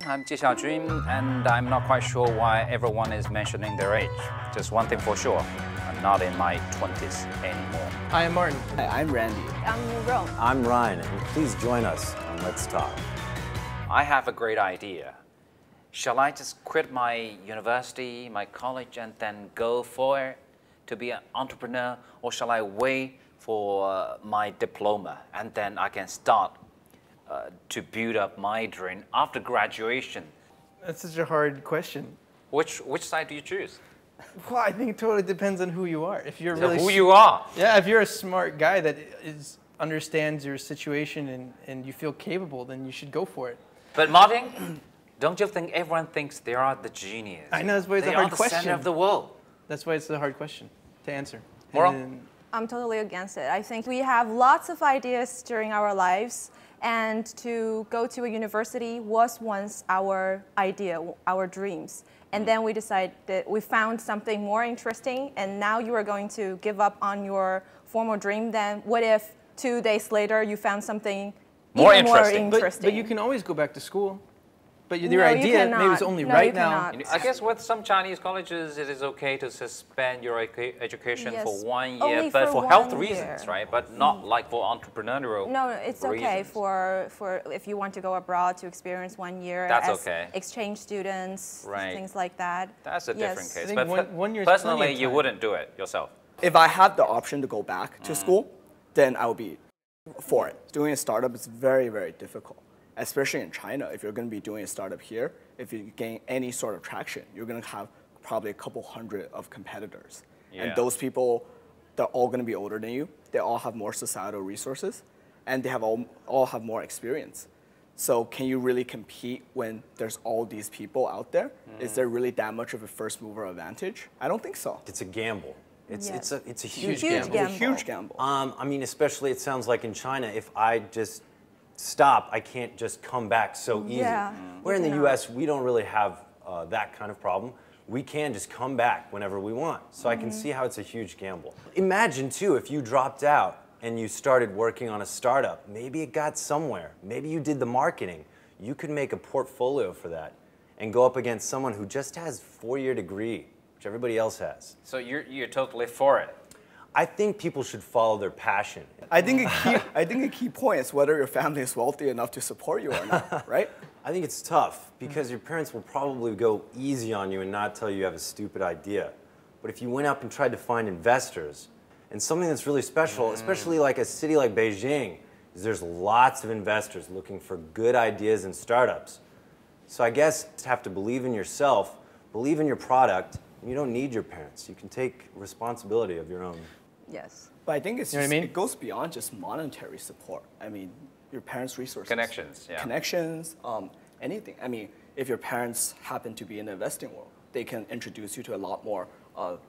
I'm Ji Xiaojun, and I'm not quite sure why everyone is mentioning their age. Just one thing for sure, I'm not in my 20s anymore. I am Martin. Hi, I'm Randy. I'm Rome. I'm Ryan, and please join us on Let's Talk. I have a great idea. Shall I just quit my university, my college, and then go for it to be an entrepreneur, or shall I wait for my diploma and then I can start to build up my dream after graduation? That's such a hard question. Which side do you choose? Well, I think it totally depends on who you are. If you're So really who you are? Yeah, if you're a smart guy that understands your situation and you feel capable, then you should go for it. But Martin, don't you think everyone thinks they are the genius? I know, that's why it's they a hard are the question. center of the world. That's why it's a hard question to answer. Moral? I'm totally against it. I think we have lots of ideas during our lives, and to go to a university was once our idea, our dreams. And then we decided that we found something more interesting, and now you are going to give up on your former dream. Then what if 2 days later you found something More even more interesting. interesting? But you can always go back to school. But your No, you idea maybe cannot. is only No, right you now. cannot. I guess with some Chinese colleges, it is okay to suspend your education Yes, for 1 year, only but for for health 1 reasons, year. right? But not like for entrepreneurial No, it's okay reasons. for if you want to go abroad to experience 1 year That's as okay. exchange students, Right. things like that. That's a different Yes. case. I think But one year's plenty personally, of you time. wouldn't do it yourself. If I had the option to go back to school, then I would be for it. Doing a startup is very, very difficult, especially in China. If you're going to be doing a startup here, if you gain any sort of traction, you're going to have probably a couple hundred of competitors. Yeah. And those people, they're all going to be older than you. They all have more societal resources, and they have all have more experience. So can you really compete when there's all these people out there? Is there really that much of a first mover advantage? I don't think so. It's a gamble. It's Yes. a huge Huge gamble. It's a huge gamble. I mean, especially it sounds like in China, if I just stop, I can't just come back so easy. Yeah, Where in you the cannot. U.S., we don't really have that kind of problem. We can just come back whenever we want. So I can see how it's a huge gamble. Imagine, too, if you dropped out and you started working on a startup. Maybe it got somewhere. Maybe you did the marketing. You could make a portfolio for that and go up against someone who just has a 4-year degree, which everybody else has. So you're totally for it. I think people should follow their passion. I think a key point is whether your family is wealthy enough to support you or not, right? I think it's tough because your parents will probably go easy on you and not tell you have a stupid idea. But if you went up and tried to find investors, and something that's really special, especially like a city like Beijing, is there's lots of investors looking for good ideas and startups. So I guess you have to believe in yourself, believe in your product, and you don't need your parents. You can take responsibility of your own. Yes. But I think it's You know what I mean? it goes beyond just monetary support. I mean, your parents' resources. Connections, yeah. Connections, anything. I mean, if your parents happen to be in the investing world, they can introduce you to a lot more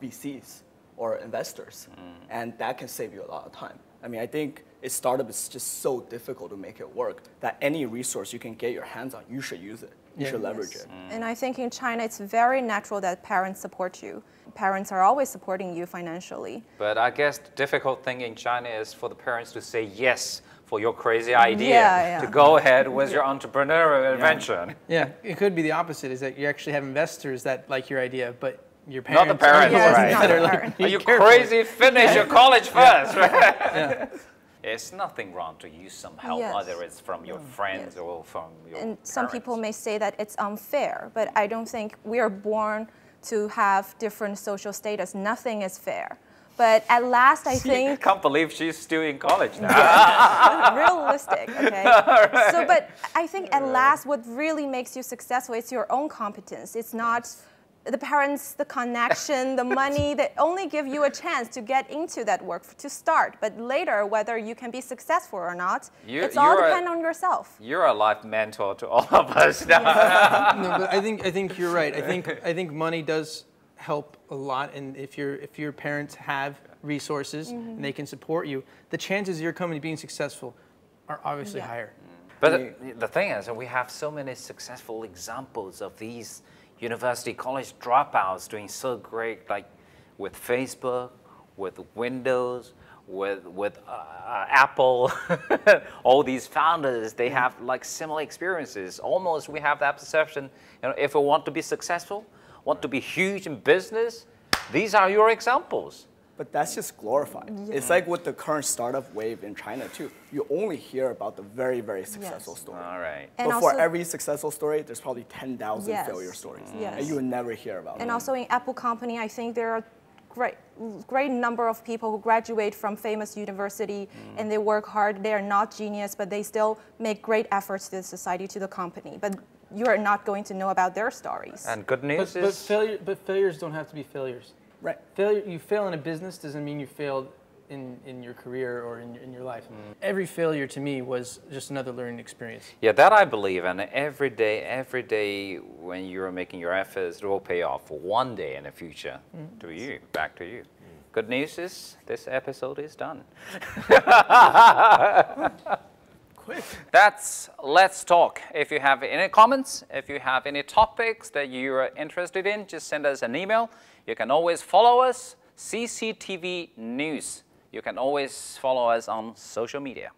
VCs or investors, and that can save you a lot of time. I mean, I think a startup is just so difficult to make it work that any resource you can get your hands on, you should use it. You should leverage it. And I think in China, it's very natural that parents support you. Parents are always supporting you financially. But I guess the difficult thing in China is for the parents to say yes for your crazy idea, Yeah. to go ahead with your entrepreneurial adventure. Yeah, it could be the opposite, is that you actually have investors that like your idea, but your parents Not the parents, Yes, right? not the are like, parents. Are you careful. crazy? Finish your college first, right? It's nothing wrong to use some help, Yes. whether it's from your friends Yes. or from your And some people parents. may say that it's unfair, but I don't think we are born to have different social status. Nothing is fair. But at last, I I think can't believe she's still in college now. realistic, okay? So, but I think at last, what really makes you successful is your own competence. It's not the parents, the connection, the money that only give you a chance to get into that work to start. But later, whether you can be successful or not, it's all depend on yourself. You're a life mentor to all of us now. No, but I think you're right. I think money does help a lot, and if your parents have resources and they can support you, the chances you're coming to being successful are obviously higher. But the thing is, we have so many successful examples of these university college dropouts doing so great, like with Facebook, with Windows, with Apple, all these founders, they have like similar experiences. Almost we have that perception, you know, if we want to be successful, want to be huge in business, these are your examples. But that's just glorified. Yeah. It's like with the current startup wave in China too. You only hear about the very, very successful story. All right. But for every successful story, there's probably 10,000 failure stories. Yes. And you would never hear about And them. also in Apple company, I think there are great number of people who graduate from famous university and they work hard. They are not genius, but they still make great efforts to the society, to the company. But you are not going to know about their stories. And good news is... But failures don't have to be failures. Right. You fail in a business doesn't mean you failed in your career or in your life. Every failure to me was just another learning experience. Yeah, that I believe, and every day when you're making your efforts, it will pay off one day in the future to you, back to you. Good news is this episode is done. Quick. That's Let's Talk. If you have any comments, if you have any topics that you're interested in, just send us an email. You can always follow us, CCTV News. You can always follow us on social media.